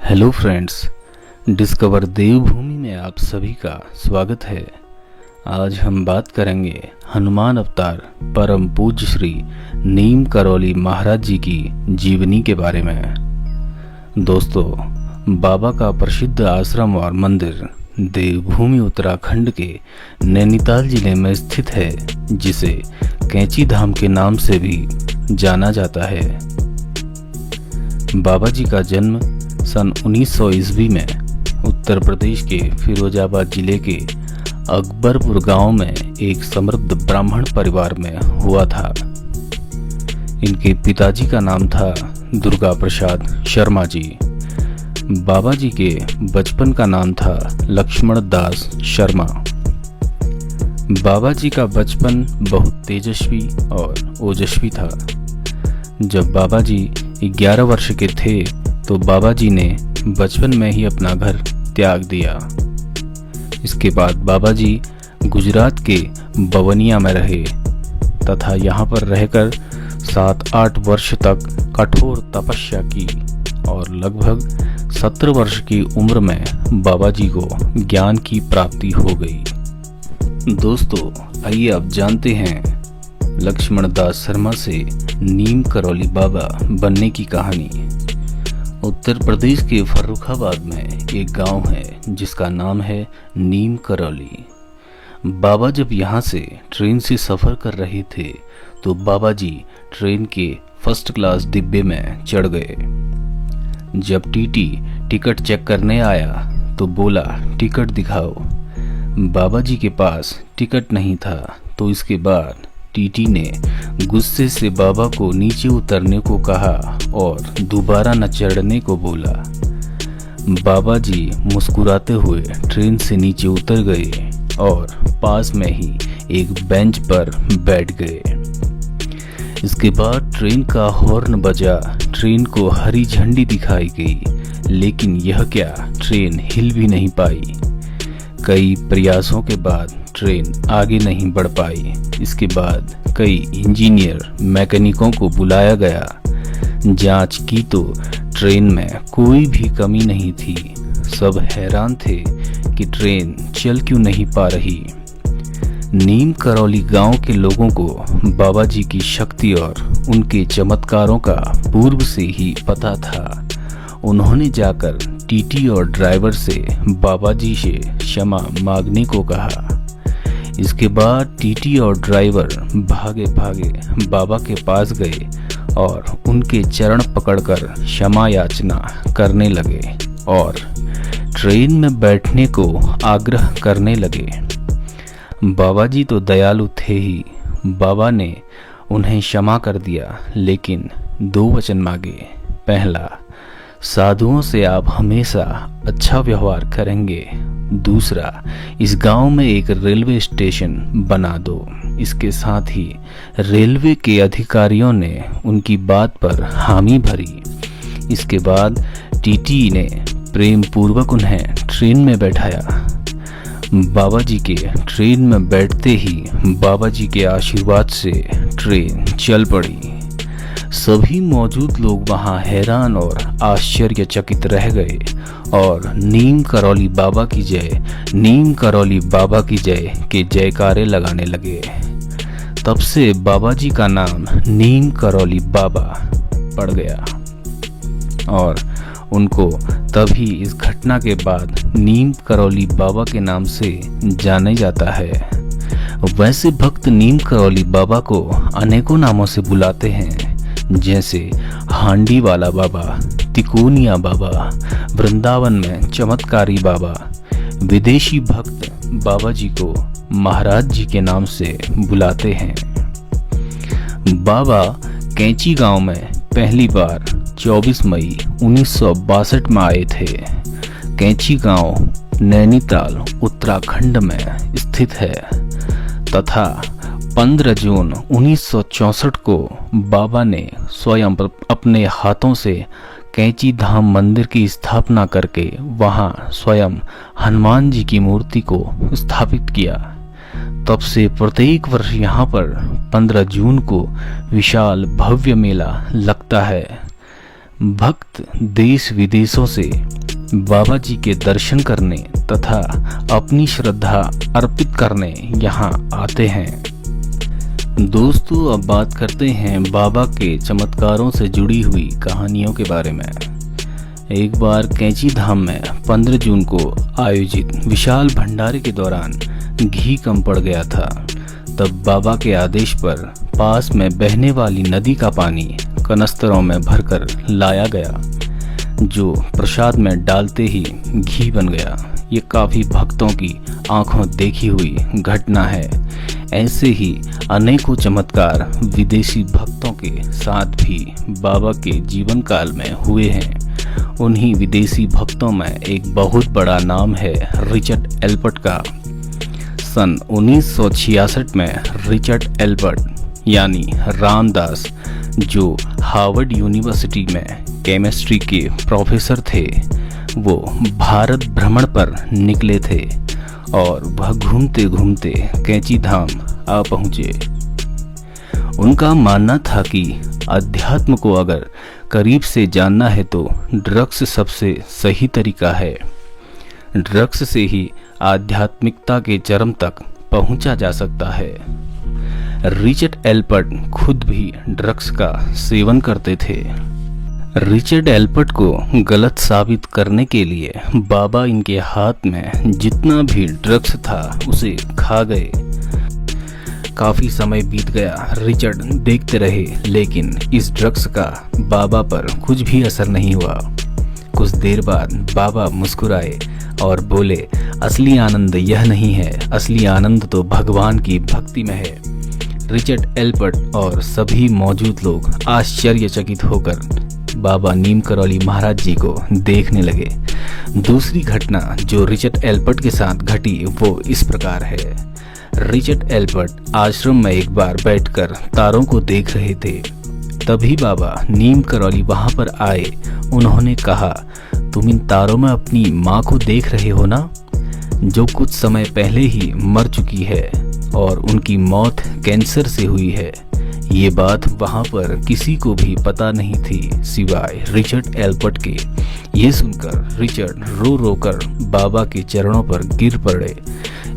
Hello friends, discover देवभूमि में आप सभी का स्वागत है। आज हम बात करेंगे हनुमान अवतार परम पूज्य श्री नीम करौली महाराज जी की जीवनी के बारे में। दोस्तों, बाबा का प्रसिद्ध आश्रम और मंदिर देवभूमि उत्तराखंड के नैनीताल जिले में स्थित है, जिसे कैंची धाम के नाम से भी जाना जाता है। बाबा जी का जन्म सन 1900 ईस्वी में उत्तर प्रदेश के फिरोजाबाद जिले के अकबरपुर गांव में एक समृद्ध ब्राह्मण परिवार में हुआ था। इनके पिताजी का नाम था दुर्गा प्रसाद शर्मा जी। बाबा जी के बचपन का नाम था लक्ष्मण दास शर्मा। बाबा जी का बचपन बहुत तेजस्वी और ओजस्वी था। जब बाबा जी 11 वर्ष के थे तो बाबा जी ने बचपन में ही अपना घर त्याग दिया। इसके बाद बाबा जी गुजरात के बवनिया में रहे तथा यहाँ पर रहकर 7-8 वर्ष तक कठोर तपस्या की और लगभग 17 वर्ष की उम्र में बाबा जी को ज्ञान की प्राप्ति हो गई। दोस्तों, आइए अब जानते हैं लक्ष्मण दास शर्मा से नीम करौली बाबा बनने की कहानी। उत्तर प्रदेश के फर्रुखाबाद में एक गांव है जिसका नाम है नीम करौली। बाबा जब यहाँ से ट्रेन से सफ़र कर रहे थे तो बाबा जी ट्रेन के फर्स्ट क्लास डिब्बे में चढ़ गए। जब टीटी टिकट चेक करने आया तो बोला, टिकट दिखाओ। बाबा जी के पास टिकट नहीं था तो इसके बाद टीटी ने गुस्से से बाबा को नीचे उतरने को कहा और दोबारा न चढ़ने को बोला। बाबा जी मुस्कुराते हुए ट्रेन से नीचे उतर गए और पास में ही एक बेंच पर बैठ गए। इसके बाद ट्रेन का हॉर्न बजा, ट्रेन को हरी झंडी दिखाई गई, लेकिन यह क्या, ट्रेन हिल भी नहीं पाई। कई प्रयासों के बाद ट्रेन आगे नहीं बढ़ पाई। इसके बाद कई इंजीनियर मैकेनिकों को बुलाया गया। जांच की तो ट्रेन में कोई भी कमी नहीं थी। सब हैरान थे कि ट्रेन चल क्यों नहीं पा रही। नीम करौली गांव के लोगों को बाबा जी की शक्ति और उनके चमत्कारों का पूर्व से ही पता था। उन्होंने जाकर टीटी और ड्राइवर से बाबा जी से क्षमा मांगने को कहा। इसके बाद टीटी और ड्राइवर भागे भागे बाबा के पास गए और उनके चरण पकड़कर क्षमा याचना करने लगे और ट्रेन में बैठने को आग्रह करने लगे। बाबा जी तो दयालु थे ही। बाबा ने उन्हें क्षमा कर दिया, लेकिन 2 वचन मांगे। पहला, साधुओं से आप हमेशा अच्छा व्यवहार करेंगे। दूसरा, इस गांव में एक रेलवे स्टेशन बना दो। इसके साथ ही रेलवे के अधिकारियों ने उनकी बात पर हामी भरी। इसके बाद टीटी ने प्रेम पूर्वक उन्हें ट्रेन में बैठाया। बाबा जी के ट्रेन में बैठते ही बाबा जी के आशीर्वाद से ट्रेन चल पड़ी। सभी मौजूद लोग वहां हैरान और आश्चर्यचकित रह गए और नीम करौली बाबा की जय, नीम करौली बाबा की जय के जयकारे लगाने लगे। तब से बाबा जी का नाम नीम करौली बाबा पड़ गया और उनको तभी इस घटना के बाद नीम करौली बाबा के नाम से जाना जाता है। वैसे भक्त नीम करौली बाबा को अनेकों नामों से बुलाते हैं, जैसे हांडी वाला बाबा, तिकोनिया बाबा, वृंदावन में चमत्कारी बाबा। विदेशी भक्त बाबा जी को महाराज जी के नाम से बुलाते हैं। बाबा कैंची गांव में पहली बार 24 मई 1962 में आए थे। कैंची गांव नैनीताल उत्तराखंड में स्थित है तथा 15 जून 1964 को बाबा ने स्वयं अपने हाथों से कैंची धाम मंदिर की स्थापना करके वहां स्वयं हनुमान जी की मूर्ति को स्थापित किया। तब से प्रत्येक वर्ष यहाँ पर 15 जून को विशाल भव्य मेला लगता है। भक्त देश विदेशों से बाबा जी के दर्शन करने तथा अपनी श्रद्धा अर्पित करने यहाँ आते हैं। दोस्तों, अब बात करते हैं बाबा के चमत्कारों से जुड़ी हुई कहानियों के बारे में। एक बार कैंची धाम में 15 जून को आयोजित विशाल भंडारे के दौरान घी कम पड़ गया था। तब बाबा के आदेश पर पास में बहने वाली नदी का पानी कनस्तरों में भरकर लाया गया, जो प्रसाद में डालते ही घी बन गया। ये काफी भक्तों की आंखों देखी हुई घटना है। ऐसे ही अनेकों चमत्कार विदेशी भक्तों के साथ भी बाबा के जीवन काल में हुए हैं। उन्हीं विदेशी भक्तों में एक बहुत बड़ा नाम है रिचर्ड एल्बर्ट का। सन 1966 में रिचर्ड एल्बर्ट यानी रामदास, जो हार्वर्ड यूनिवर्सिटी में केमिस्ट्री के प्रोफेसर थे, वो भारत भ्रमण पर निकले थे और वह घूमते घूमते कैंची धाम आ पहुँचे। उनका मानना था कि अध्यात्म को अगर करीब से जानना है तो ड्रग्स सबसे सही तरीका है। ड्रग्स से ही आध्यात्मिकता के चरम तक पहुंचा जा सकता है। रिचर्ड एल्बर्ट खुद भी ड्रग्स का सेवन करते थे। रिचर्ड एल्बर्ट को गलत साबित करने के लिए बाबा इनके हाथ में जितना भी ड्रग्स था उसे खा गए। काफी समय बीत गया, रिचर्ड देखते रहे, लेकिन इस ड्रग्स का बाबा पर कुछ भी असर नहीं हुआ। कुछ देर बाद बाबा मुस्कुराए और बोले, असली आनंद यह नहीं है, असली आनंद तो भगवान की भक्ति में है। रिचर्ड एल्बर्ट और सभी मौजूद लोग आश्चर्यचकित होकर बाबा नीम करौली महाराज जी को देखने लगे। दूसरी घटना जो रिचर्ड एल्बर्ट के साथ घटी वो इस प्रकार है। रिचर्ड एल्बर्ट आश्रम में एक बार बैठकर तारों को देख रहे थे। तभी बाबा नीम करौली वहां पर आए। उन्होंने कहा, तुम इन तारों में अपनी माँ को देख रहे हो ना, जो कुछ समय पहले ही मर चुकी है और उनकी मौत कैंसर से हुई है। ये बात वहां पर किसी को भी पता नहीं थी सिवाय रिचर्ड एल्बर्ट के। ये सुनकर रिचर्ड रो रो कर बाबा के चरणों पर गिर पड़े।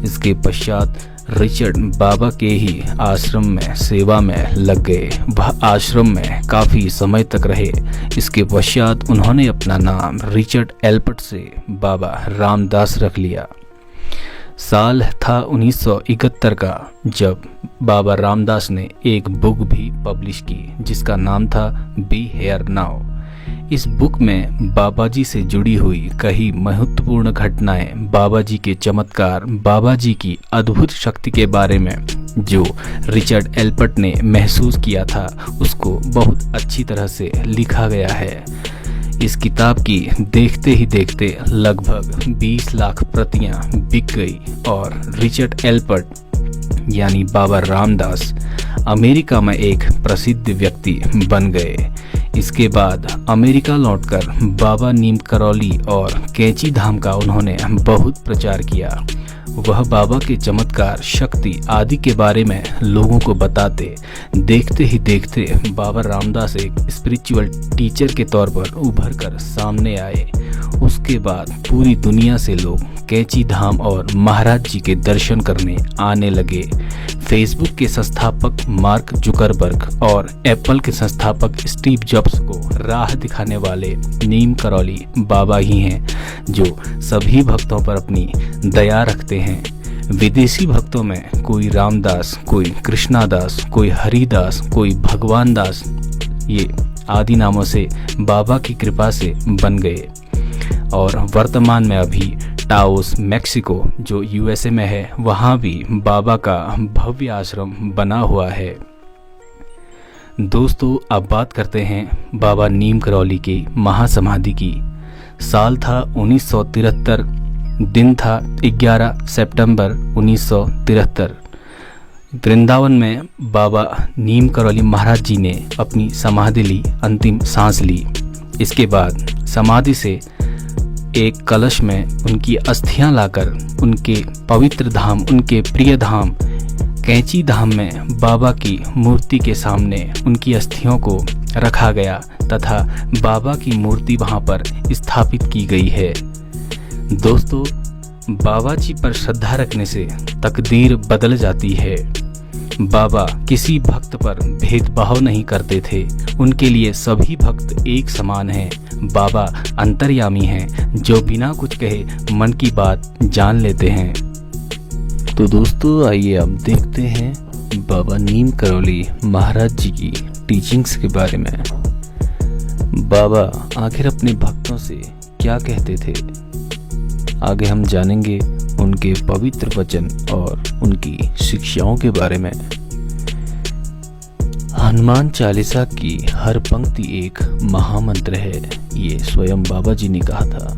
इसके पश्चात रिचर्ड बाबा के ही आश्रम में सेवा में लग गए। वह आश्रम में काफी समय तक रहे। इसके पश्चात उन्होंने अपना नाम रिचर्ड एल्बर्ट से बाबा रामदास रख लिया। साल था 1971 का, जब बाबा रामदास ने एक बुक भी पब्लिश की जिसका नाम था बी हेयर नाउ। इस बुक में बाबा जी से जुड़ी हुई कई महत्वपूर्ण घटनाएं, बाबा जी के चमत्कार, बाबा जी की अद्भुत शक्ति के बारे में जो रिचर्ड एल्बर्ट ने महसूस किया था, उसको बहुत अच्छी तरह से लिखा गया है। इस किताब की देखते ही देखते लगभग 20 लाख प्रतियां बिक गई और रिचर्ड एल्बर्ट यानी बाबा रामदास अमेरिका में एक प्रसिद्ध व्यक्ति बन गए। इसके बाद अमेरिका लौटकर बाबा नीम करौली और कैंची धाम का उन्होंने बहुत प्रचार किया। वह बाबा के चमत्कार, शक्ति आदि के बारे में लोगों को बताते। देखते ही देखते बाबा रामदास एक स्पिरिचुअल टीचर के तौर पर उभर कर सामने आए। उसके बाद पूरी दुनिया से लोग कैंची धाम और महाराज जी के दर्शन करने आने लगे। फेसबुक के संस्थापक मार्क जुकरबर्ग और एप्पल के संस्थापक स्टीव जॉब्स को राह दिखाने वाले नीम करौली बाबा ही हैं, जो सभी भक्तों पर अपनी दया रखते हैं। विदेशी भक्तों में कोई रामदास, कोई कृष्णादास, कोई हरिदास, कोई भगवान दास, ये आदि नामों से बाबा की कृपा से बन गए। और वर्तमान में अभी टाओस मैक्सिको जो यूएसए में है, वहाँ भी बाबा का भव्य आश्रम बना हुआ है। दोस्तों, अब बात करते हैं बाबा नीम करौली की महासमाधि की। साल था 1973, दिन था 11 सितंबर 1973। वृंदावन में बाबा नीम करौली महाराज जी ने अपनी समाधि ली, अंतिम सांस ली। इसके बाद समाधि से एक कलश में उनकी अस्थियां लाकर उनके पवित्र धाम, उनके प्रिय धाम कैंची धाम में बाबा की मूर्ति के सामने उनकी अस्थियों को रखा गया तथा बाबा की मूर्ति वहां पर स्थापित की गई है। दोस्तों, बाबा जी पर श्रद्धा रखने से तकदीर बदल जाती है। बाबा किसी भक्त पर भेदभाव नहीं करते थे, उनके लिए सभी भक्त एक समान हैं। बाबा अंतर्यामी हैं जो बिना कुछ कहे मन की बात जान लेते हैं। तो दोस्तों, आइए अब देखते हैं बाबा नीम करौली महाराज जी की टीचिंग्स के बारे में। बाबा आखिर अपने भक्तों से क्या कहते थे, आगे हम जानेंगे उनके पवित्र वचन और उनकी शिक्षाओं के बारे में। हनुमान चालीसा की हर पंक्ति एक महामंत्र है, ये स्वयं बाबा जी ने कहा था।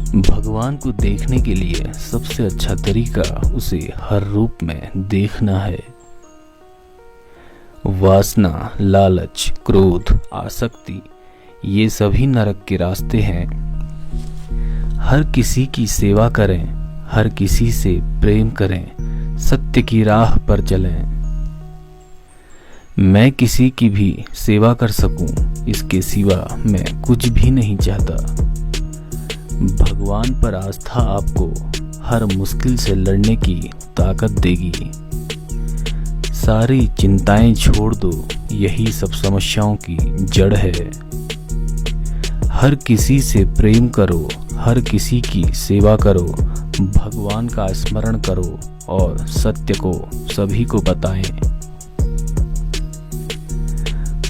भगवान को देखने के लिए सबसे अच्छा तरीका उसे हर रूप में देखना है। वासना, लालच, क्रोध, आसक्ति, ये सभी नरक के रास्ते हैं। हर किसी की सेवा करें, हर किसी से प्रेम करें, सत्य की राह पर चलें। मैं किसी की भी सेवा कर सकूं, इसके सिवा मैं कुछ भी नहीं चाहता। भगवान पर आस्था आपको हर मुश्किल से लड़ने की ताकत देगी। सारी चिंताएं छोड़ दो, यही सब समस्याओं की जड़ है। हर किसी से प्रेम करो, हर किसी की सेवा करो, भगवान का स्मरण करो और सत्य को सभी को बताएं।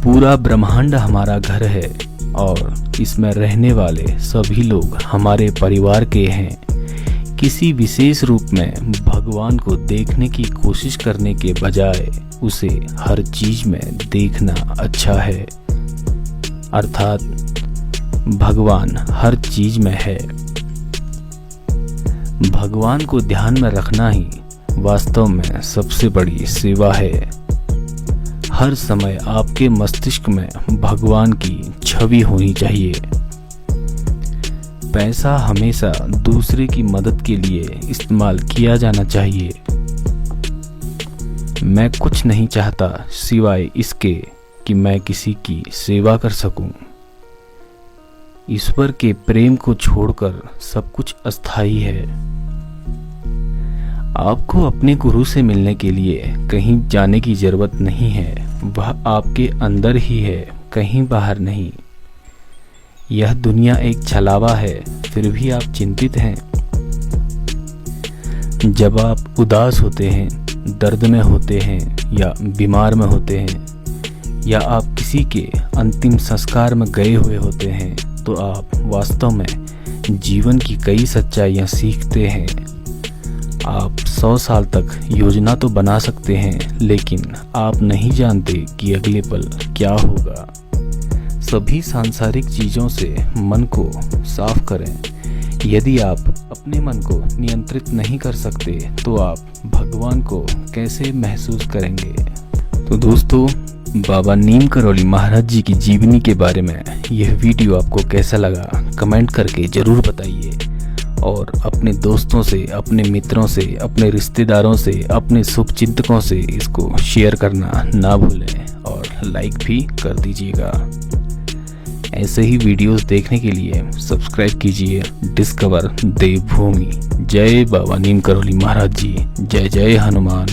पूरा ब्रह्मांड हमारा घर है और इसमें रहने वाले सभी लोग हमारे परिवार के हैं। किसी विशेष रूप में भगवान को देखने की कोशिश करने के बजाय उसे हर चीज में देखना अच्छा है। अर्थात भगवान हर चीज में है। भगवान को ध्यान में रखना ही वास्तव में सबसे बड़ी सेवा है। हर समय आपके मस्तिष्क में भगवान की छवि होनी चाहिए। पैसा हमेशा दूसरे की मदद के लिए इस्तेमाल किया जाना चाहिए। मैं कुछ नहीं चाहता सिवाय इसके कि मैं किसी की सेवा कर सकूं। ईश्वर के प्रेम को छोड़कर सब कुछ अस्थायी है। आपको अपने गुरु से मिलने के लिए कहीं जाने की जरूरत नहीं है, वह आपके अंदर ही है, कहीं बाहर नहीं। यह दुनिया एक छलावा है, फिर भी आप चिंतित हैं। जब आप उदास होते हैं, दर्द में होते हैं या बीमार में होते हैं या आप किसी के अंतिम संस्कार में गए हुए होते हैं, तो आप वास्तव में जीवन की कई सच्चाइयां सीखते हैं। आप 100 साल तक योजना तो बना सकते हैं, लेकिन आप नहीं जानते कि अगले पल क्या होगा। सभी सांसारिक चीजों से मन को साफ करें। यदि आप अपने मन को नियंत्रित नहीं कर सकते, तो आप भगवान को कैसे महसूस करेंगे। तो दोस्तों, बाबा नीम करौली महाराज जी की जीवनी के बारे में यह वीडियो आपको कैसा लगा, कमेंट करके जरूर बताइए। और अपने दोस्तों से, अपने मित्रों से, अपने रिश्तेदारों से, अपने शुभचिंतकों से इसको शेयर करना ना भूलें और लाइक भी कर दीजिएगा। ऐसे ही वीडियोस देखने के लिए सब्सक्राइब कीजिए डिस्कवर देवभूमि। जय बाबा नीम करौली महाराज जी। जय जय हनुमान।